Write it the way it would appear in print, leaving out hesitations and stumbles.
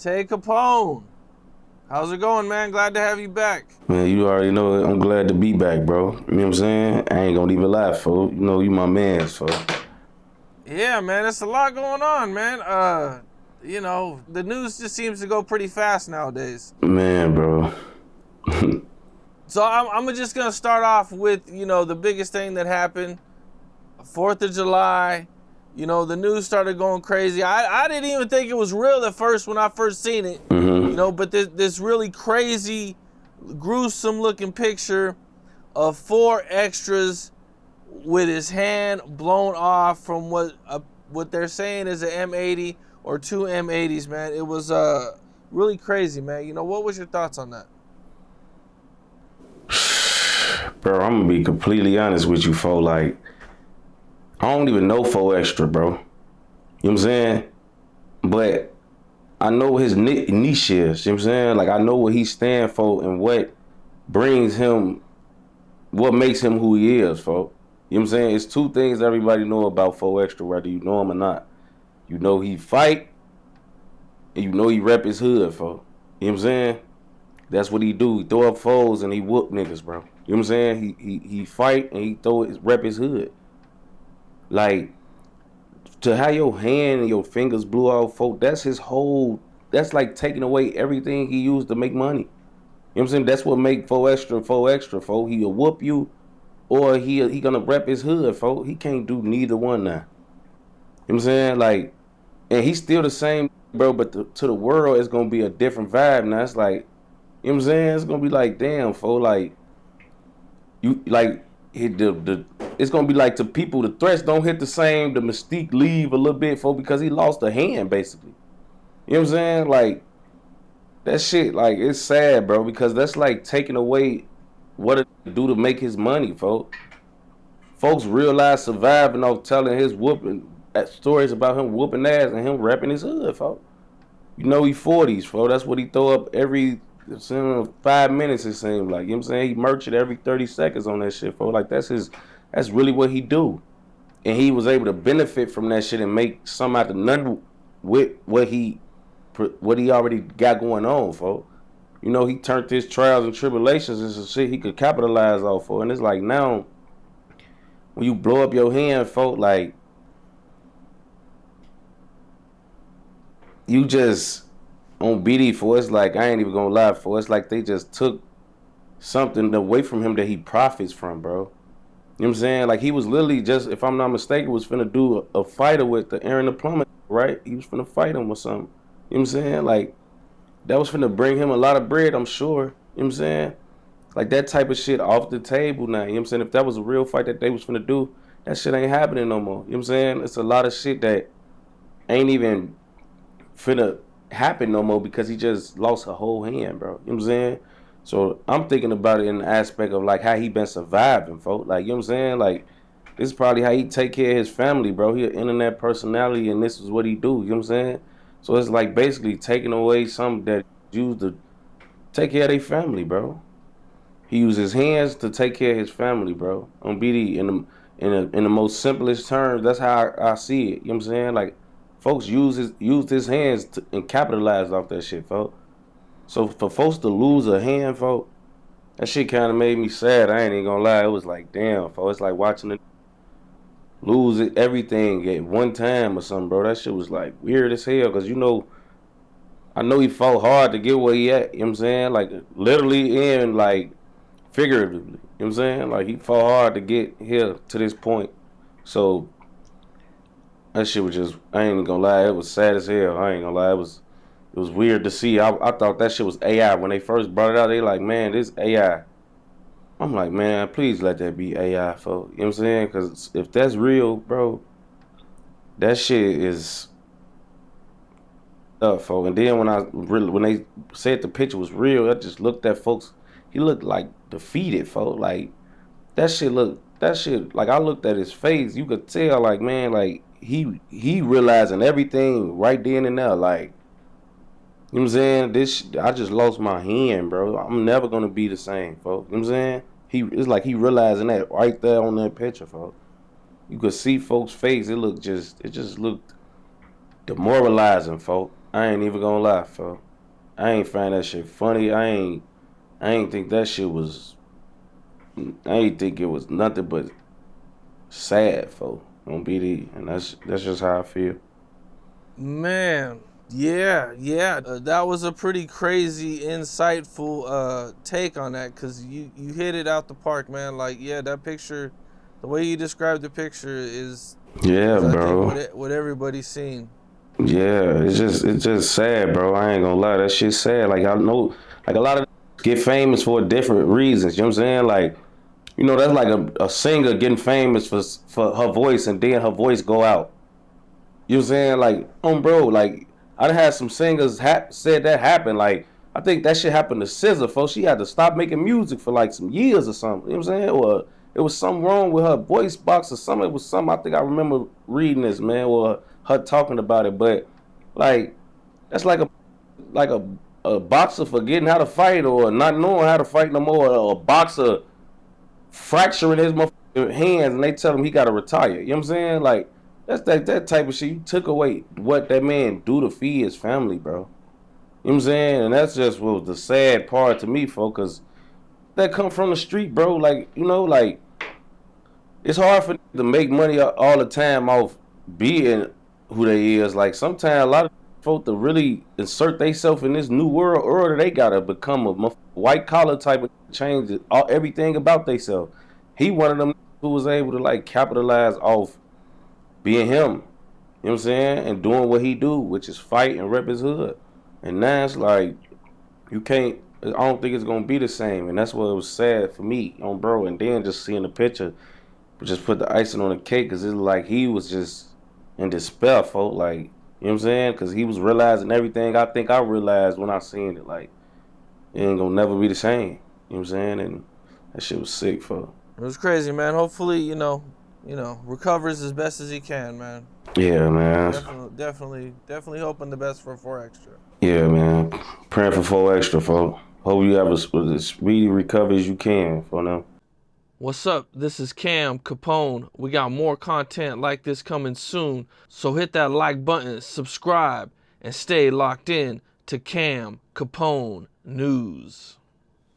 Tay Capone. How's it going, man? Glad to have you back. Man, you already know I'm glad to be back, bro. You know what I'm saying? I ain't gonna even lie, folks. You know you my man, folks. Yeah, man, it's a lot going on, man. The news just seems to go pretty fast nowadays. Man, bro. So I'm just gonna start off with, the biggest thing that happened, 4th of July. The news started going crazy. I didn't even think it was real at first when I first seen it. But this really crazy, gruesome looking picture of 4xtra's with his hand blown off from what they're saying is an M80 or two M80s, man. It was really crazy, man. What was your thoughts on that? Bro, I'm gonna be completely honest with you, folks. Like, I don't even know 4xtra, bro. You know what I'm saying? But I know what his niche is. You know what I'm saying? Like, I know what he stands for and what brings him, what makes him who he is, folks. You know what I'm saying? It's two things everybody know about 4xtra, whether you know him or not. You know he fight, and you know he rep his hood, folks. You know what I'm saying? That's what he do. He throw up foes and he whoop niggas, bro. You know what I'm saying? He fight and he rep his hood. Like, to have your hand and your fingers blew off, folk, that's like taking away everything he used to make money. You know what I'm saying? That's what make 4xtra, folk. He'll whoop you or he gonna rep his hood, folk. He can't do neither one now. You know what I'm saying? Like, and he's still the same, bro, but to the world, it's gonna be a different vibe now. It's like, you know what I'm saying? It's gonna be like, damn, folk, like, you, like, it's gonna be like to people, the threats don't hit the same, the mystique leave a little bit, folk, because he lost a hand, basically. You know what I'm saying? Like, that shit, like, it's sad, bro, because that's like taking away what it do to make his money, folk. Folks realize surviving off telling his whooping stories about him whooping ass and him repping his hood, folks. You know he 40s, folks. That's what he throw up every 5 minutes, it seems like. You know what I'm saying? He merch it every 30 seconds on that shit, folks. Like, that's really what he do. And he was able to benefit from that shit and make some out of none with what he already got going on, folks. You know, he turned his trials and tribulations into shit he could capitalize off for. And it's like, now, when you blow up your hand, folk, like, you just on BD for, it's like, I ain't even gonna lie, for, it's like they just took something away from him that he profits from, bro. You know what I'm saying? Like, he was literally just, if I'm not mistaken, was finna do a fighter with the Aaron the Plumber, right? He was finna fight him or something. You know what I'm saying? Like, that was finna bring him a lot of bread, I'm sure. You know what I'm saying? Like, that type of shit off the table now. You know what I'm saying? If that was a real fight that they was finna do, that shit ain't happening no more. You know what I'm saying? It's a lot of shit that ain't even finna happen no more because he just lost a whole hand, bro. You know what I'm saying? So I'm thinking about it in the aspect of like how he been surviving, folks. Like, you know what I'm saying? Like, this is probably how he take care of his family, bro. He an internet personality and this is what he do. You know what I'm saying? So it's like basically taking away something that used to take care of their family, bro. He used his hands to take care of his family, bro. On BD, in the most simplest terms, that's how I see it. You know what I'm saying? Like, folks used his hands and capitalized off that shit, folks. So for folks to lose a hand, folks, that shit kind of made me sad. I ain't even gonna lie. It was like, damn, folks. It's like watching it lose everything at one time or something, bro. That shit was like weird as hell. Cause I know he fought hard to get where he at. You know what I'm saying? Like, literally and like figuratively. You know what I'm saying? Like, he fought hard to get here to this point. So that shit was just, I ain't even gonna lie, it was sad as hell. I ain't gonna lie, it was weird to see. I thought that shit was AI. When they first brought it out, they like, man, this AI. I'm like, man, please let that be AI, folks. You know what I'm saying? Because if that's real, bro, that shit is up, folks. And then when they said the picture was real, I just looked at folks. He looked like defeated, folks. Like, that shit, like, I looked at his face. You could tell, like, man, like, he realizing everything right then and there. Like, you know what I'm saying? I just lost my hand, bro. I'm never gonna be the same, folks. You know what I'm saying? It's like he realizing that right there on that picture, folks. You could see folks' face. It just looked demoralizing, folks. I ain't even gonna lie, fo. I ain't find that shit funny. I ain't think that shit was. I ain't think it was nothing but sad, fo. On BD, and that's just how I feel. Man, yeah. That was a pretty crazy, insightful take on that, because you hit it out the park, man. Like, yeah, that picture, the way you described the picture Yeah, is I think bro. what everybody's seen. Yeah, it's just sad, bro. I ain't gonna lie, that shit's sad. Like I know, like a lot of get famous for different reasons. You know what I'm saying? Like, that's like a singer getting famous for her voice, and then her voice go out. You know what I'm saying? Like, bro, like I done had some singers said that happened. Like, I think that shit happened to SZA, folks. She had to stop making music for like some years or something. You know what I'm saying? Or it was something wrong with her voice box or something. It was something, I think I remember reading this, man, or her talking about it. But like, that's like a boxer forgetting how to fight or not knowing how to fight no more. Or a boxer fracturing his motherfucking hands and they tell him he got to retire. You know what I'm saying? Like, that's that type of shit. You took away what that man do to feed his family, bro. You know what I'm saying? And that's just what was the sad part to me, folks, because that come from the street, bro. Like, like it's hard for them to make money all the time off being who they is. Like sometimes a lot of folk to really insert themselves in this new world order, they gotta become a white collar type of change everything about themselves. He one of them who was able to like capitalize off being him. You know what I'm saying? And doing what he do, which is fight and rep his hood. And now it's like you can't. I don't think it's gonna be the same, and that's what it was sad for me, bro. And then just seeing the picture just put the icing on the cake because it's like he was just in despair, folk. Like, you know what I'm saying? Because he was realizing everything I think I realized when I seen it. Like, it ain't gonna never be the same. You know what I'm saying? And that shit was sick, folk. It was crazy, man. Hopefully, recovers as best as he can, man. Yeah, man. Definitely hoping the best for 4xtra. Yeah, man. Praying for 4xtra, folk. Hope you have as speedy recovery as you can for them. What's up? This is Cam Capone. We got more content like this coming soon, so hit that like button, subscribe, and stay locked in to Cam Capone News.